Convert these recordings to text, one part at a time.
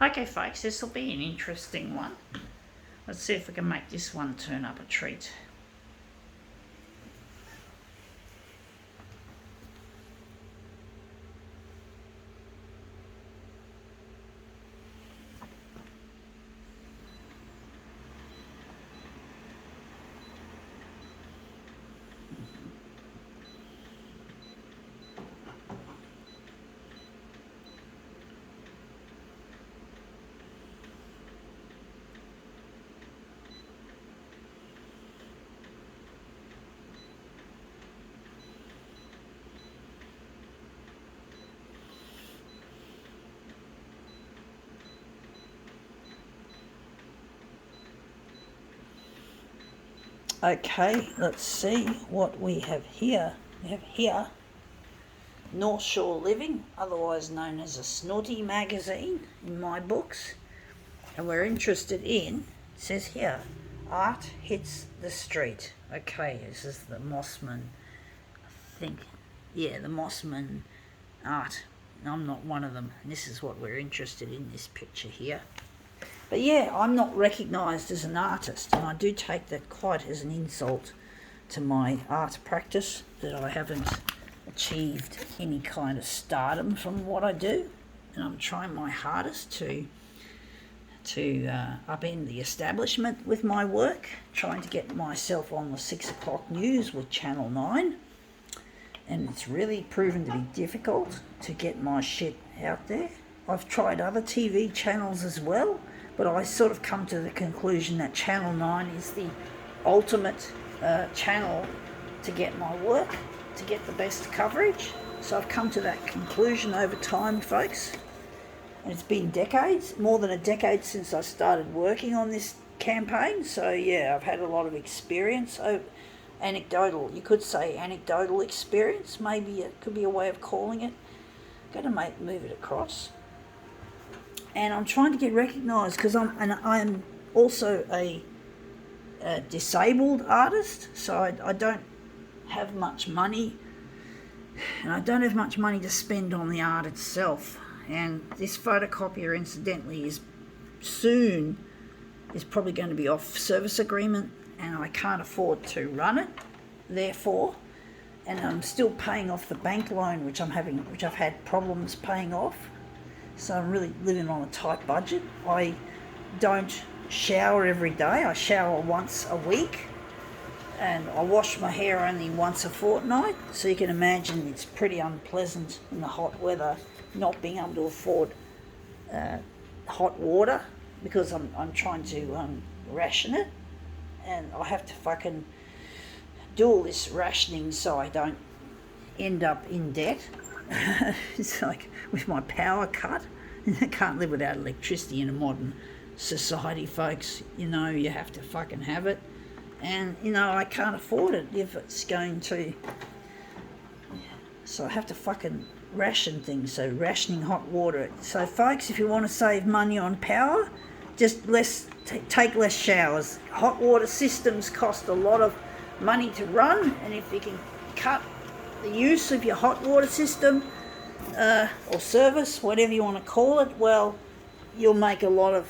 Okay, folks, this will be an interesting one. Let's see if we can make this one turn up a treat. Okay, let's see what we have here. We have here North Shore Living, otherwise known as a snooty magazine in my books. And we're interested in, it says here, Art Hits the Street. Okay, this is the Mossman, I think. Yeah, the Mossman art. I'm not one of them. This is what we're interested in, this picture here. But yeah, I'm not recognised as an artist, and I do take that quite as an insult to my art practice, that I haven't achieved any kind of stardom from what I do. And I'm trying my hardest to upend the establishment with my work, trying to get myself on the 6 o'clock news with Channel 9. And it's really proven to be difficult to get my shit out there. I've tried other TV channels as well, but I sort of come to the conclusion that Channel 9 is the ultimate channel to get my work, to get the best coverage. So I've come to that conclusion over time, folks. And it's been decades, more than a decade since I started working on this campaign. So yeah, I've had a lot of experience. Anecdotal, you could say anecdotal experience, maybe it could be a way of calling it. Going to move it across. And I'm trying to get recognised because I'm also a disabled artist, so I don't have much money, and I don't have much money to spend on the art itself. And this photocopier, incidentally, is probably going to be off service agreement, and I can't afford to run it, therefore. And I'm still paying off the bank loan, which I've had problems paying off. So I'm really living on a tight budget. I don't shower every day. I shower once a week, and I wash my hair only once a fortnight. So you can imagine it's pretty unpleasant in the hot weather not being able to afford hot water, because I'm trying to ration it, and I have to fucking do all this rationing so I don't end up in debt. It's like with my power cut, I can't live without electricity in a modern society, folks. You know, you have to fucking have it, and you know, I can't afford it if it's going to, so I have to fucking ration things. So rationing hot water. So folks, if you want to save money on power, just take less showers. Hot water systems cost a lot of money to run, and if you can cut the use of your hot water system or service, whatever you want to call it, well, you'll make a lot of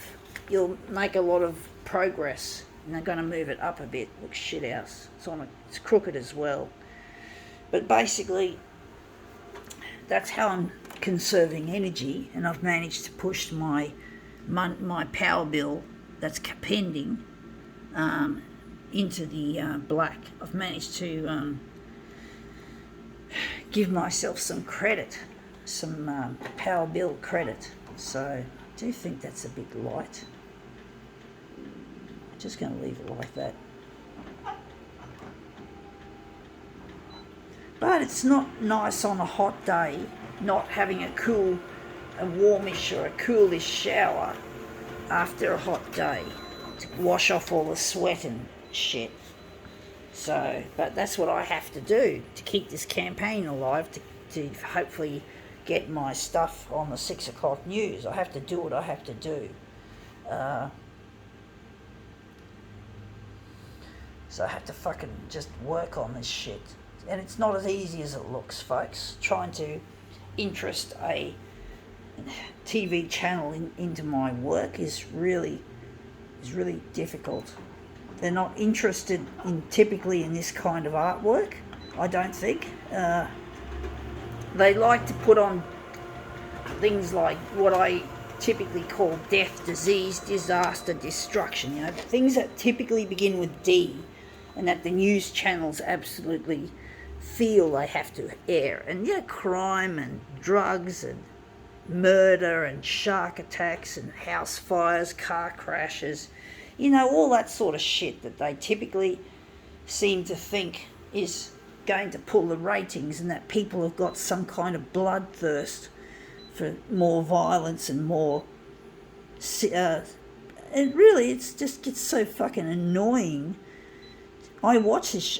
progress. And they're going to move it up a bit. Look, shit house. It's crooked as well. But basically, that's how I'm conserving energy, and I've managed to push my power bill that's pending into the black. I've managed to give myself some credit, some power bill credit. So I do think that's a bit light. I'm just going to leave it like that. But it's not nice on a hot day not having a warmish or a coolish shower after a hot day to wash off all the sweat and shit. So, but that's what I have to do to keep this campaign alive, to hopefully get my stuff on the 6 o'clock news. I have to do what I have to do. So I have to fucking just work on this shit. And it's not as easy as it looks, folks. Trying to interest a TV channel into my work is really difficult. They're not interested typically in this kind of artwork, I don't think. They like to put on things like what I typically call death, disease, disaster, destruction. You know, things that typically begin with D, and that the news channels absolutely feel they have to air. And yeah, crime and drugs and murder and shark attacks and house fires, car crashes, you know, all that sort of shit that they typically seem to think is going to pull the ratings, and that people have got some kind of bloodthirst for more violence and more. And really, it just gets so fucking annoying. I watch this.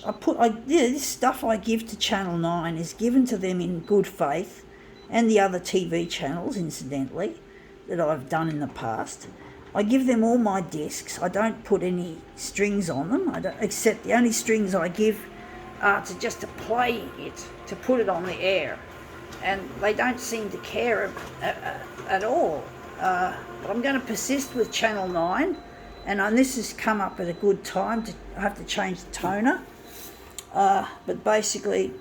This stuff I give to Channel 9 is given to them in good faith, and the other TV channels, incidentally, that I've done in the past. I give them all my discs. I don't put any strings on them. Except the only strings I give are to play it, to put it on the air, and they don't seem to care at all. But I'm going to persist with Channel 9, and this has come up at a good time. I have to change the toner, but basically,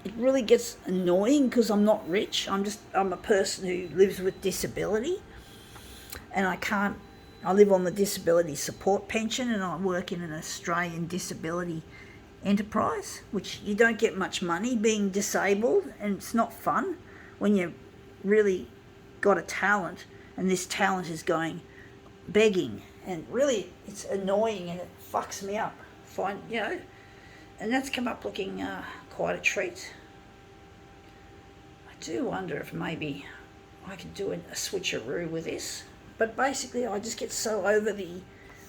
it really gets annoying because I'm not rich. I'm a person who lives with disability, and I live on the disability support pension, and I work in an Australian disability enterprise, which you don't get much money being disabled, and it's not fun when you really got a talent and this talent is going begging, and really it's annoying and it fucks me up. And that's come up looking quite a treat. I do wonder if maybe I could do a switcheroo with this, but basically I just get so over the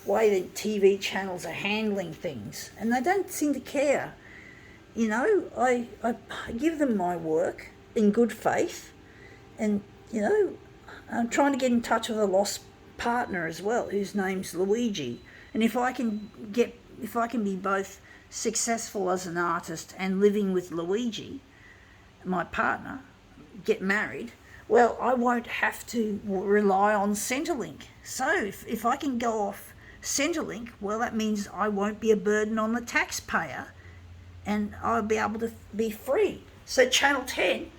way that TV channels are handling things, and they don't seem to care. You know, I give them my work in good faith, and you know, I'm trying to get in touch with a lost partner as well, whose name's Luigi. And if I can be both successful as an artist and living with Luigi, my partner, get married, well, I won't have to rely on Centrelink. So if I can go off Centrelink, well, that means I won't be a burden on the taxpayer, and I'll be able to be free. So Channel 10,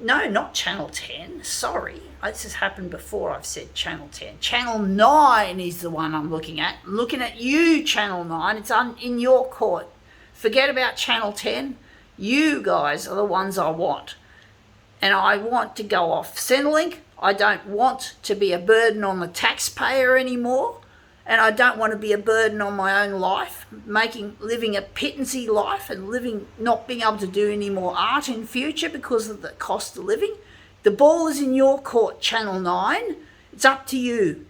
no, not Channel 10, sorry. This has happened before, I've said Channel 10. Channel 9 is the one I'm looking at. Looking at you, Channel 9. It's in your court. Forget about Channel 10. You guys are the ones I want. And I want to go off Centrelink. I don't want to be a burden on the taxpayer anymore. And I don't want to be a burden on my own life, living a pittancy life and not being able to do any more art in future because of the cost of living. The ball is in your court, Channel 9. It's up to you.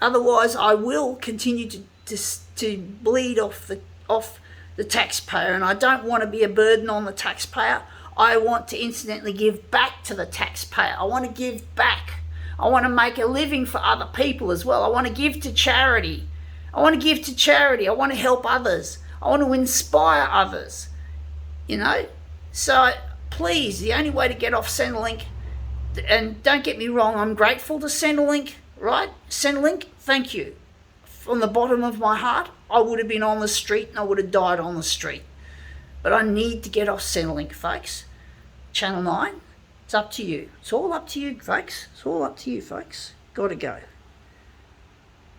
Otherwise, I will continue to bleed off the taxpayer, and I don't want to be a burden on the taxpayer. I want to incidentally give back to the taxpayer. I want to give back. I want to make a living for other people as well. I want to give to charity. I want to help others. I want to inspire others, you know. So please, the only way to get off Centrelink, and don't get me wrong, I'm grateful to Centrelink, right? Centrelink, thank you. From the bottom of my heart, I would have been on the street and I would have died on the street. But I need to get off Centrelink, folks. Channel 9. It's up to you. It's all up to you, folks. It's all up to you, folks. Gotta go.